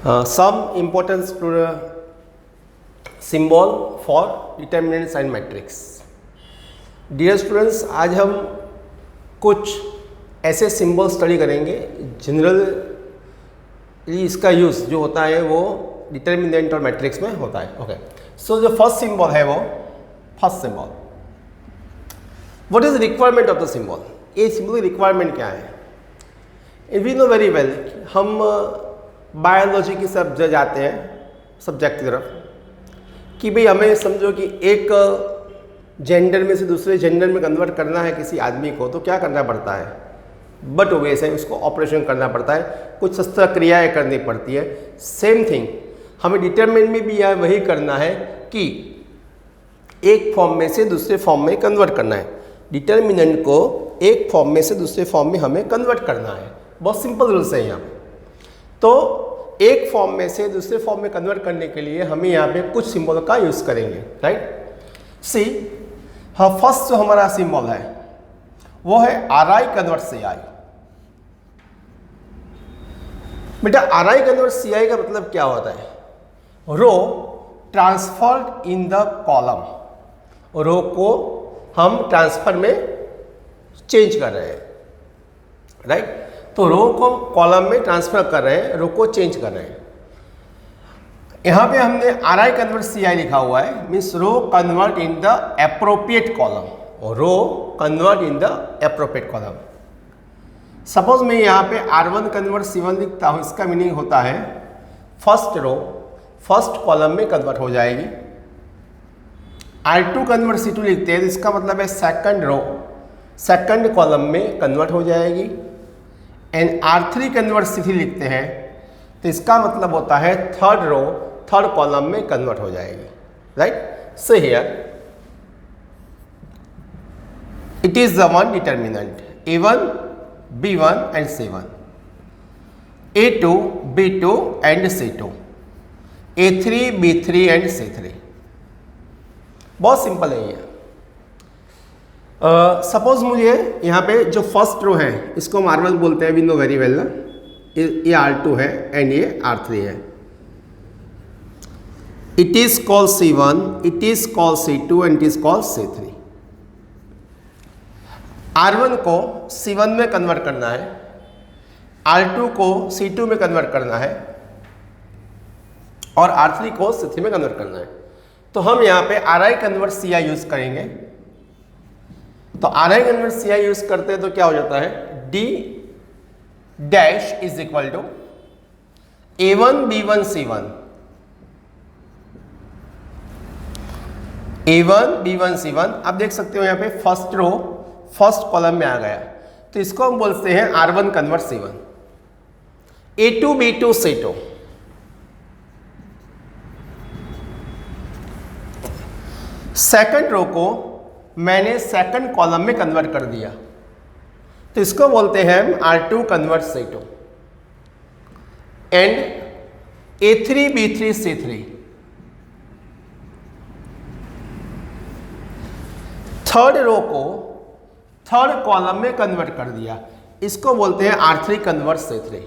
some importance to the symbol for determinants and matrix. Dear students, आज हम कुछ ऐसे सिंबल स्टडी करेंगे जनरली इसका यूज़ जो होता है वो डिटर्मिनेंट और मैट्रिक्स में होता है. ओके, सो जो फर्स्ट सिंबल है वो first symbol. What is requirement of the symbol? ये सिंबल की रिक्वायरमेंट क्या है? वी नो वेरी वेल, हम बायोलॉजी की सब जाते हैं सब्जेक्ट की तरफ कि भाई हमें समझो कि एक जेंडर में से दूसरे जेंडर में कन्वर्ट करना है किसी आदमी को, तो क्या करना पड़ता है? बट ओवेस है, उसको ऑपरेशन करना पड़ता है, कुछ शस्त्र क्रियाएँ करनी पड़ती है. सेम थिंग हमें डिटरमिनेंट में भी यह वही करना है कि एक फॉर्म में से दूसरे फॉर्म में कन्वर्ट करना है. डिटरमिनेंट को एक फॉर्म में से दूसरे फॉर्म में हमें कन्वर्ट करना है. बहुत सिंपल रूल्स है यहाँ पे. तो एक फॉर्म में से दूसरे फॉर्म में कन्वर्ट करने के लिए हमें यहाँ पे कुछ सिंबल का यूज़ करेंगे. राइट, सी हाँ, फर्स्ट जो हमारा सिंबल है वो है RI कन्वर्ट CI. बेटा RI कन्वर्ट CI का मतलब क्या होता है? रो ट्रांसफर्ड इन द कॉलम. रो को हम ट्रांसफर में चेंज कर रहे हैं. राइट, तो रो को कॉलम में ट्रांसफर कर रहे हैं, रो को चेंज कर रहे हैं. यहाँ पे हमने RI कन्वर्ट CI लिखा हुआ है, means row convert in the appropriate column. Row convert in the appropriate column. Suppose मैं यहाँ पे R1 कन्वर्ट C1 लिखता हूँ, इसका मीनिंग होता है फर्स्ट रो फर्स्ट कॉलम में कन्वर्ट हो जाएगी. R2 कन्वर्ट C2 लिखते हैं तो इसका मतलब है सेकंड रो सेकंड कॉलम में कन्वर्ट हो जाएगी. एंड R3 कन्वर्ट C3 लिखते हैं तो इसका मतलब होता है थर्ड रो थर्ड कॉलम में कन्वर्ट हो जाएगी. Right, so here it is the one determinant A1, B1 and C1, A2, B2 and C2, A3, B3 and C3. बहुत सिंपल है ये. सपोज मुझे यहाँ पे जो फर्स्ट रो है इसको हम R1 बोलते हैं, वी नो वेरी वेल ना. ये R2 है एंड ये R3 है. It is called C1, it is called C2 and it is called C3. R1 को C1 में कन्वर्ट करना है, R2 को C2 में कन्वर्ट करना है और R3 को C3 में कन्वर्ट करना है. तो हम यहाँ पे RI कन्वर्ट CI यूज करेंगे. तो RI कन्वर्ट CI यूज करते हैं तो क्या हो जाता है? D dash is equal to A1 B1 C1, A1 B1 C1. आप देख सकते हो यहाँ पे फर्स्ट रो फर्स्ट कॉलम में आ गया, तो इसको हम बोलते हैं R1 convert C1. A2 B2 C2, second row को मैंने सेकंड कॉलम में कन्वर्ट कर दिया तो इसको बोलते हैं R2 convert C2. And A3 B3 C3, third row को थर्ड कॉलम में कन्वर्ट कर दिया, इसको बोलते हैं R3 कन्वर्ट C3.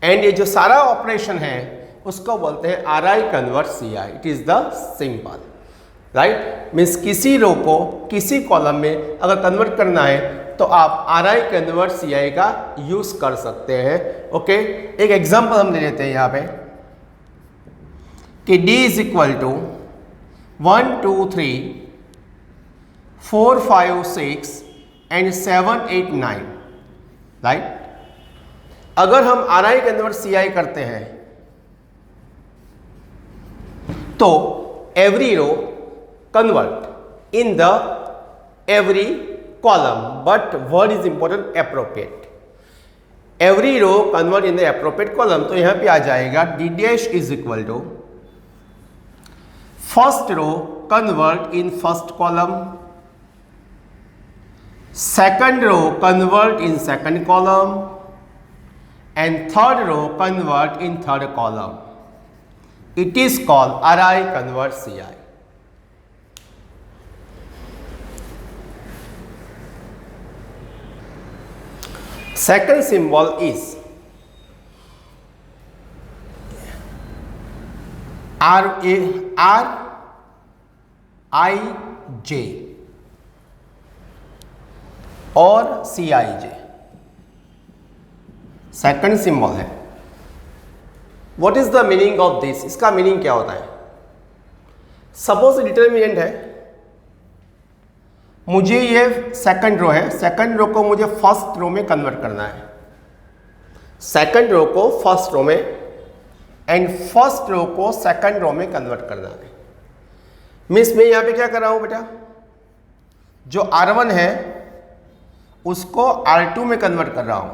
एंड ये जो सारा ऑपरेशन है उसको बोलते हैं RI convert CI. It is the simple. Right, means किसी रो को किसी कॉलम में अगर कन्वर्ट करना है तो आप RI कन्वर्ट CI का यूज कर सकते हैं. ओके, एक एग्जांपल हम ले लेते हैं यहाँ पे कि D is equal to 1 2 3 4 5 6 and 7 8 9. Right, अगर हम RI कन्वर्ट CI करते हैं तो every row convert in the every column, but word is important, appropriate. Every row convert in the appropriate column. तो यहाँ पे आ जाएगा D dash is equal to first row convert in first column, second row convert in second column and third row convert in third column. It is called RI convert CI. Second symbol is RIJ और CIJ second symbol है। What is the meaning of this? इसका meaning क्या होता है? Suppose determinant है, मुझे ये second row है, सेकंड रो को मुझे फर्स्ट रो में कन्वर्ट करना है, सेकंड रो को फर्स्ट रो में एंड फर्स्ट रो को सेकंड रो में कन्वर्ट करना है। मीन्स मैं यहां पे क्या कर रहा हूं बेटा, जो R1 है उसको R2 में कन्वर्ट कर रहा हूं,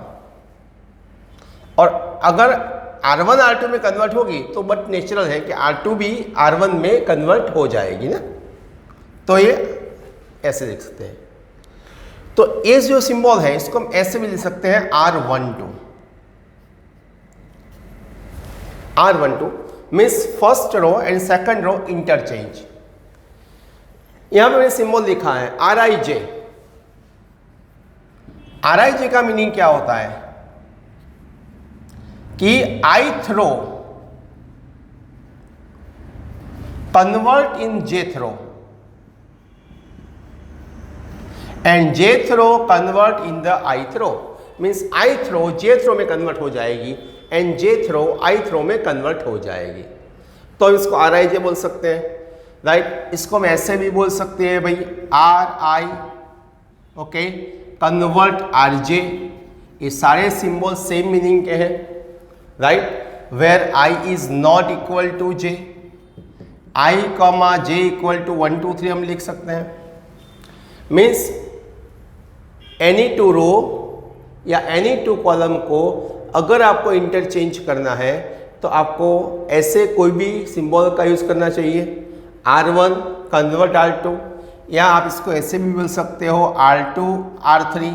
और अगर R1 R2 में कन्वर्ट होगी तो बट नेचुरल है कि R2 भी R1 में कन्वर्ट हो जाएगी ना। तो ये ऐसे लिख सकते हैं। तो ये जो सिंबल है इसको हम ऐसे भी लिख सकते हैं R12 means first row and second row interchange. यहां पे मैंने सिंबल लिखा है RIJ। RIJ का मीनिंग क्या होता है कि ith row convert in jth row and jth row convert in the ith row. Means ith row jth row में कन्वर्ट हो जाएगी and jth row ith row में कन्वर्ट हो जाएगी। तो हम इसको RIJ बोल सकते हैं, राइट। इसको हम ऐसे भी बोल सकते हैं भाई RI, ओके, कन्वर्ट RJ। ये सारे सिंबल सेम मीनिंग के हैं, right. Where I is not equal to J, I, J equal to 1 2 3 हम लिख सकते हैं। मीन्स एनी टू रो या एनी टू कॉलम को अगर आपको इंटरचेंज करना है तो आपको ऐसे कोई भी सिंबल का यूज़ करना चाहिए, R1 कन्वर्ट R2, या आप इसको ऐसे भी बोल सकते हो R2 R3।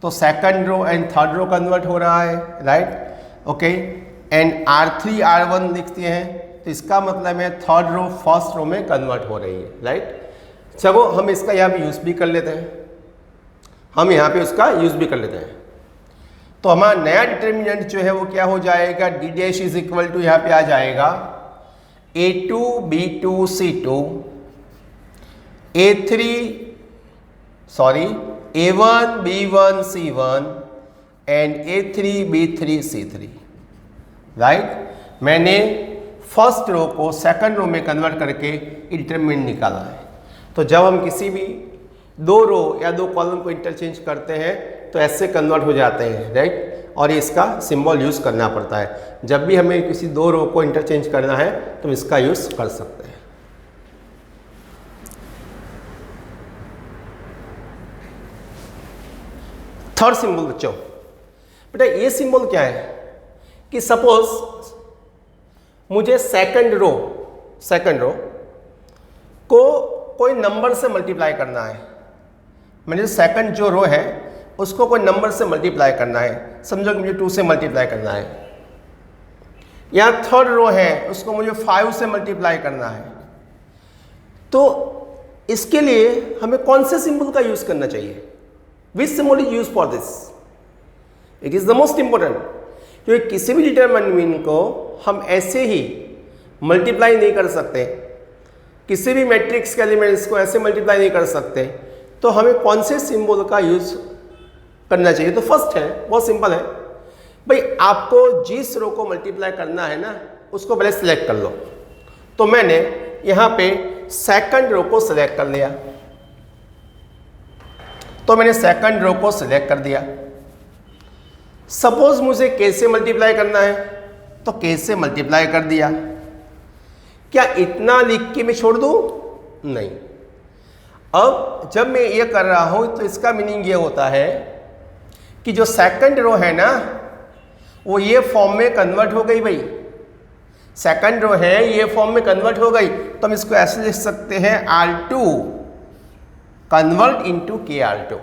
तो second row and third row convert हो रहा है, right, okay. And R3 R1 लिखते हैं तो इसका मतलब है थर्ड रो फर्स्ट रो में कन्वर्ट हो रही है, राइट। चलो हम इसका यहाँ पे यूज़ भी कर लेते हैं, हम यहाँ पे उसका यूज़ भी कर लेते हैं। तो हमारा नया डिटर्मिनेंट जो है वो क्या हो जाएगा, D dash is equal to यहाँ पे आ जाएगा A2 B2 C2 A1 B1 C1 and A3 B3 C3, right. मैंने फर्स्ट रो को सेकंड रो में कन्वर्ट करके डिटरमिनेंट निकाला है। तो जब हम किसी भी दो रो या दो कॉलम को इंटरचेंज करते हैं तो ऐसे कन्वर्ट हो जाते हैं, राइट। और इसका सिंबल यूज़ करना पड़ता है। जब भी हमें किसी दो रो को इंटरचेंज करना है तो इसका यूज़ कर सकते हैं। थर्ड सिंबल बच्चों, बेटा ये सिंबल क्या है कि सपोज मुझे सेकंड रो को कोई नंबर से मल्टीप्लाई करना है। मैंने सेकंड जो रो है उसको कोई नंबर से मल्टीप्लाई करना है, समझो कि मुझे 2 से मल्टीप्लाई करना है। या थर्ड रो है उसको मुझे 5 से मल्टीप्लाई करना है। तो इसके लिए हमें कौन से सिंबल का यूज़ करना चाहिए? विच symbol is use for this? It is the most important. क्योंकि किसी भी डिटरमिनेंट को हम ऐसे ही मल्टीप्लाई नहीं कर सकते, किसी भी मैट्रिक्स के एलिमेंट्स को ऐसे मल्टीप्लाई नहीं कर सकते। तो हमें कौन से सिंबल का यूज़ करना चाहिए? तो फर्स्ट है, बहुत सिंपल है भाई, आपको जिस रो को मल्टीप्लाई करना है ना उसको पहले सिलेक्ट कर लो। तो मैंने यहाँ पे सेकंड रो को सिलेक्ट कर लिया, तो मैंने सेकंड रो को सिलेक्ट कर दिया। सपोज मुझे कैसे मल्टीप्लाई करना है तो कैसे मल्टीप्लाई कर दिया। क्या इतना लिख के मैं छोड़ दूं? नहीं। अब जब मैं ये कर रहा हूं तो इसका मीनिंग ये होता है कि जो सेकंड रो है ना वो ये फॉर्म में कन्वर्ट हो गई भाई। सेकंड रो है ये फॉर्म में कन्वर्ट हो गई, तो हम इसको ऐसे लिख सकते हैं R2 कन्वर्ट इनटू KR2।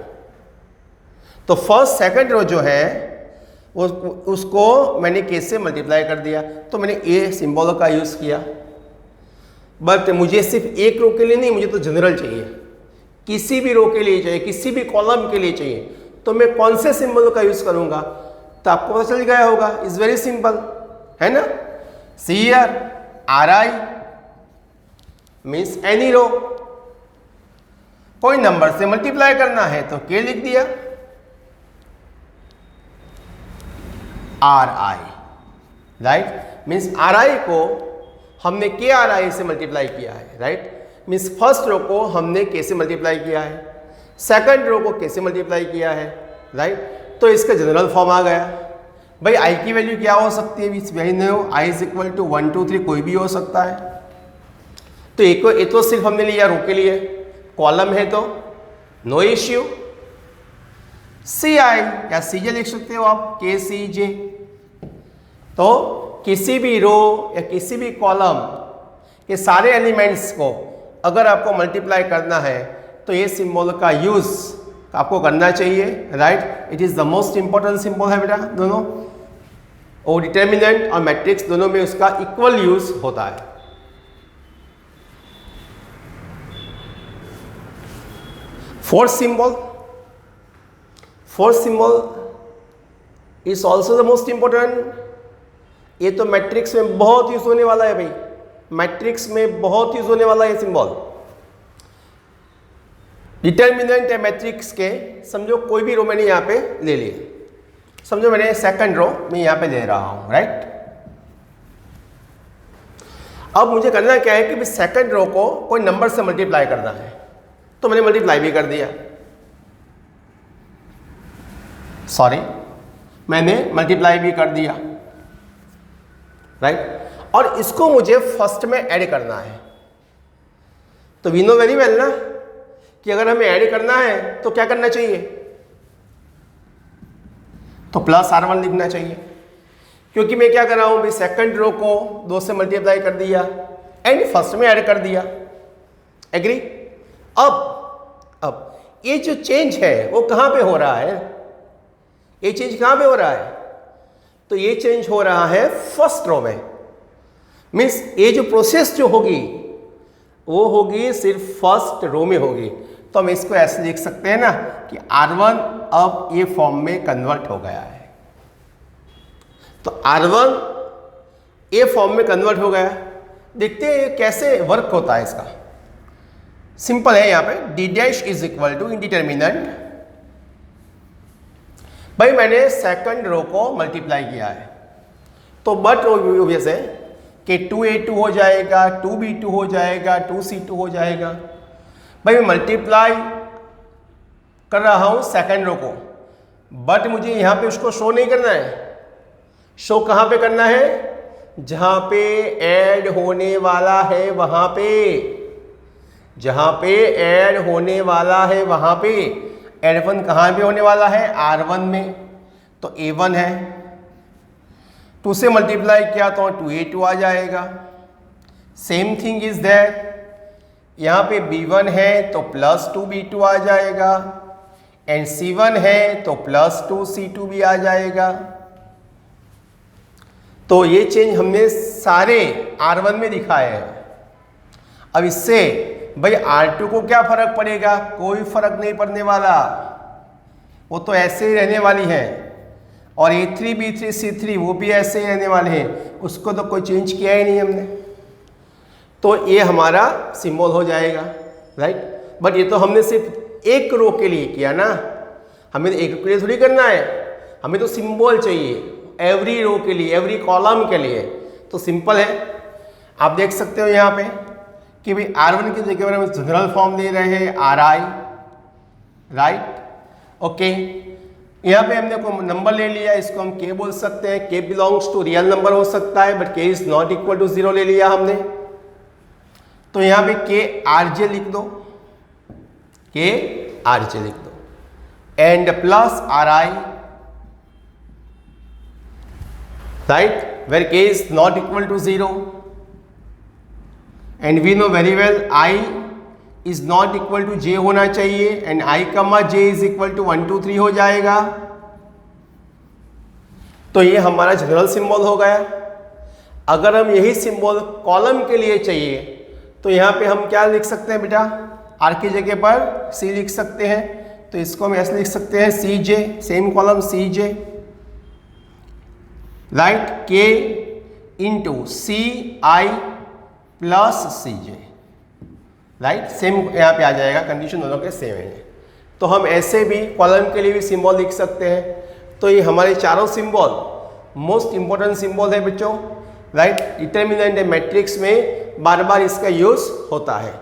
तो फर्स्ट सेकंड रो जो है उसको मैंने K से मल्टीप्लाई कर दिया, तो मैंने A सिंबल का यूज़ किया। बट मुझे सिर्फ एक रो के लिए नहीं, मुझे तो जनरल चाहिए, किसी भी रो के लिए चाहिए, किसी भी कॉलम के लिए चाहिए। तो मैं कौन से सिंबल का यूज़ करूँगा? तो आपको पता चल गया होगा, इज़ वेरी सिंपल, है ना। See here R I means any row, कोई नंबर से मल्टीप्लाई करना है तो के लिख दिया, are I, right, means are आई को हमने के आर आई से मल्टीप्लाई किया है, राइट, मीन्स फर्स्ट रो को हमने के से मल्टीप्लाई किया है, सेकंड रो को के से मल्टीप्लाई किया है, राइट, तो इसका जनरल फॉर्म आ गया। भाई आई की वैल्यू क्या हो सकती है, वही नहीं हो, आई इज इक्वल टू 1 2 3 कोई भी हो सकता है। तो एक तो सिर्फ हमने लिया रो के लिए, कॉलम है तो नो इश्यू, सी आई या सी जे लिख सकते हो आप, के सी जे। तो किसी भी रो या किसी भी कॉलम के सारे एलिमेंट्स को अगर आपको मल्टीप्लाई करना है तो ये सिंबल का यूज आपको करना चाहिए, right, it is the most important symbol है बेटा दोनों, और डिटर्मिनेंट और मैट्रिक्स दोनों में उसका इक्वल यूज होता है। Fourth symbol is also the most important. ये तो मैट्रिक्स में बहुत यूज होने वाला है भाई, मैट्रिक्स में बहुत यूज होने वाला है सिंबल। डिटर्मिनेंट है मैट्रिक्स के, समझो कोई भी रो मैंने यहाँ पे ले लिए, समझो मैंने सेकंड रो में यहाँ पे ले रहा हूँ, राइट। अब मुझे करना क्या है कि सेकंड रो को कोई नंबर से मल्टीप्लाई करना है, तो मैंने मल्टीप्लाई भी कर दिया, सॉरी मैंने मल्टीप्लाई भी कर दिया, राइट, और इसको मुझे फर्स्ट में ऐड करना है। तो वी नो वेरी वेल ना कि अगर हमें ऐड करना है तो क्या करना चाहिए, तो प्लस R1 लिखना चाहिए, क्योंकि मैं क्या कर रहा हूं भाई, सेकंड रो को 2 से मल्टीप्लाई कर दिया एंड फर्स्ट में ऐड कर दिया, एग्री। अब ये जो चेंज है वो कहां पे हो रहा है, ये चेंज कहां पे हो रहा है, तो ये चेंज हो रहा है फर्स्ट रो में, मीन्स ये जो प्रोसेस जो होगी वो होगी सिर्फ फर्स्ट रो में होगी। तो हम इसको ऐसे लिख सकते हैं ना कि R1 अब ये फॉर्म में कन्वर्ट हो गया है, तो R1 ये फॉर्म में कन्वर्ट हो गया। देखते हैं कैसे वर्क होता है इसका। सिंपल है, यहाँ पे D dash is equal to indeterminant, भाई मैंने सेकंड रो को मल्टीप्लाई किया है, तो बट ऑब्वियस है कि 2a2 हो जाएगा, 2b2 हो जाएगा, 2c2 हो जाएगा। भाई मैं मल्टीप्लाई कर रहा हूं सेकंड रो को, बट मुझे यहां पे उसको शो नहीं करना है। शो कहां पे करना है, जहां पे ऐड होने वाला है वहां पे, जहां पे ऐड होने वाला है वहां पे। ऐड 1 कहां पे होने वाला है, R1 में, तो A1 है, 2 से मल्टीप्लाई किया तो 2a2 आ जाएगा। सेम थिंग इज दैट, यहाँ पे B1 है तो प्लस 2b2 आ जाएगा, एंड C1 है तो प्लस 2c2 भी आ जाएगा। तो ये चेंज हमने सारे R1 में दिखाए हैं। अब इससे भाई R2 को क्या फर्क पड़ेगा, कोई फर्क नहीं पड़ने वाला, वो तो ऐसे ही रहने वाली है, और A3 B3 C3 वो भी ऐसे ही रहने वाले हैं, उसको तो कोई चेंज किया ही नहीं हमने। तो ये हमारा सिंबल हो जाएगा, राइट। बट ये तो हमने सिर्फ एक रो के लिए किया ना, हमें एक रो के लिए थोड़ी करना है, हमें तो सिंबल चाहिए एवरी रो के लिए, एवरी कॉलम के लिए। तो सिंपल है, आप देख सकते हो यहाँ पे कि भाई R1 की जगह पर हम जनरल फॉर्म दे रहे हैं RI, राइट, ओके। यहाँ पे हमने कोई नंबर ले लिया, इसको हम K बोल सकते हैं, K belongs to real number हो सकता है, but K is not equal to 0 ले लिया हमने, तो यहाँ पे K RJ लिख दो, K RJ लिख दो, and plus RI, right, where K is not equal to 0, and we know very well I is not equal to J होना चाहिए, and I comma J is equal to 1 2 3 हो जाएगा। तो ये हमारा जनरल सिंबल हो गया। अगर हम यही सिंबल कॉलम के लिए चाहिए तो यहाँ पे हम क्या लिख सकते हैं बेटा, R की जगह पर C लिख सकते हैं, तो इसको हम ऐसे लिख सकते हैं CJ, same column CJ, right, K into CI plus C J, right, same यहाँ पे आ जाएगा, कंडीशन दोनों के सेम है। तो हम ऐसे भी कॉलम के लिए भी सिंबल लिख सकते हैं। तो ये हमारे चारों सिंबल मोस्ट इंपॉर्टेंट सिंबल है बच्चों, राइट। डिटरमिनेंट मैट्रिक्स में बार बार इसका यूज होता है।